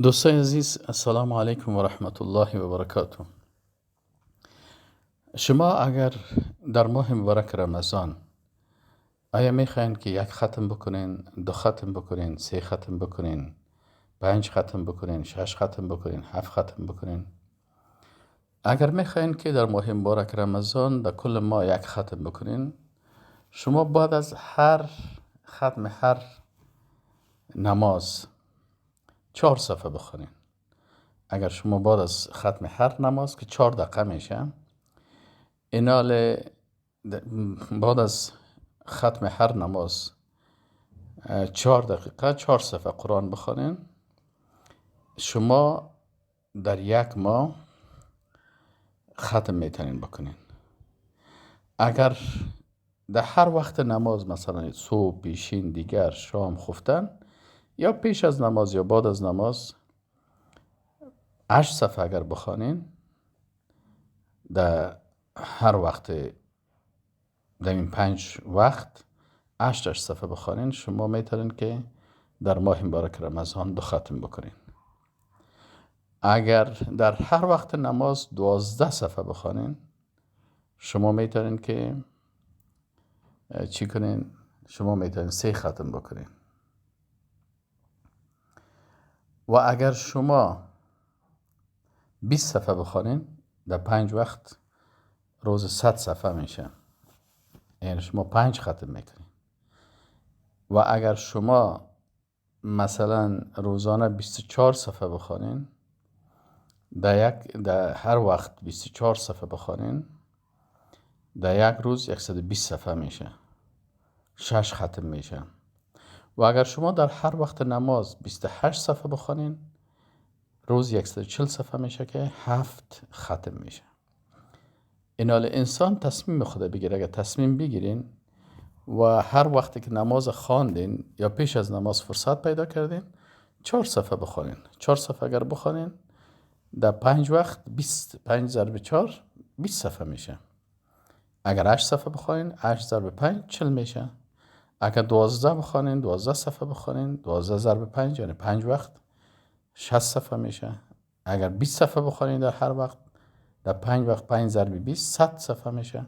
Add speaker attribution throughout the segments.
Speaker 1: دوستای عزیز، السلام علیکم و رحمت الله و برکاته. شما اگر در ماه مبارک رمضان آیا میخواین که یک ختم بکنین، دو ختم بکنین، سه ختم بکنین، 5 ختم بکنین، 6 ختم بکنین، 7 ختم بکنین؟ اگر میخواین که در ماه مبارک رمضان در کل ماه یک ختم بکنین، شما بعد از هر ختم هر نماز 4 صفحه بخونین. اگر شما بعد از ختم هر نماز که 4 دقیقه میشه، اینال بعد از ختم هر نماز 4 دقیقه 4 صفحه قرآن بخونین، شما در یک ماه ختم میتونین بکنین. اگر در هر وقت نماز، مثلا صبح، پیشین، دیگر، شام، خفتن، یا پیش از نماز یا بعد از نماز 8 صفحه اگر بخونین، در هر وقت در این 5 وقت 8 صفحه بخونین، شما میتونین که در ماه مبارک رمضان 2 ختم بکنین. اگر در هر وقت نماز 12 صفحه بخونین، شما میتونین که چی کنین؟ شما میتونین 3 ختم بکنین. و اگر شما 20 صفحه بخونین، در 5 وقت روز 100 صفحه میشه، یعنی شما 5 ختم میکنین. و اگر شما مثلا روزانه 24 صفحه بخونین، در هر وقت 24 صفحه بخونین، در یک روز 120 صفحه میشه، 6 ختم میشه. و اگر شما در هر وقت نماز 28 صفحه بخونین، روز 140 صفحه میشه که 7 ختم میشه. اینال انسان تصمیم خود بگیره. اگر تصمیم بگیرین و هر وقتی که نماز خواندین یا پیش از نماز فرصت پیدا کردین، 4 صفحه بخونین. 4 صفحه اگر بخونین، در 5 وقت 25 ضرب 4 20 صفحه میشه. اگر 8 صفحه بخونین، 8 ضرب 5 40 میشه. اگر 12 بخونین، 12 صفحه بخونین، 12 ضرب 5 یعنی 5 وقت 60 صفحه میشه. اگر 20 صفحه بخونین در هر وقت، در 5 وقت 5 ضرب 20 100 صفحه میشه.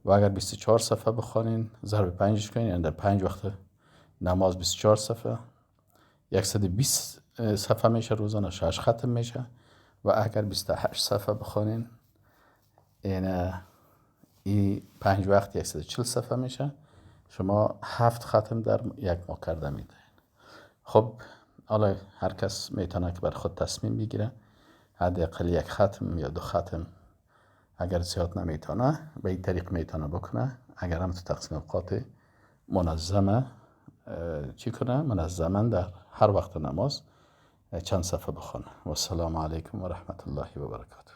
Speaker 1: و اگر 24 صفحه بخونین ضرب 5 کنین، یعنی در 5 وقت نماز 24 صفحه 120 صفحه میشه، روزانه 6 ختم میشه. و اگر 28 صفحه بخونین، یعنی این 5 وقت 140 صفحه میشه، شما 7 ختم در یک ماه کرده میده. خب حالا هر کس میتونه که بر خود تصمیم بگیره، حداقل 1 ختم یا 2 ختم. اگر زیاد نمیتونه، به این طریق میتونه بکنه. اگر هم تو تقسیم اوقات منظمه چی کنه؟ منظما در هر وقت نماز چند صفحه بخونه. و السلام علیکم و رحمت الله و برکاته.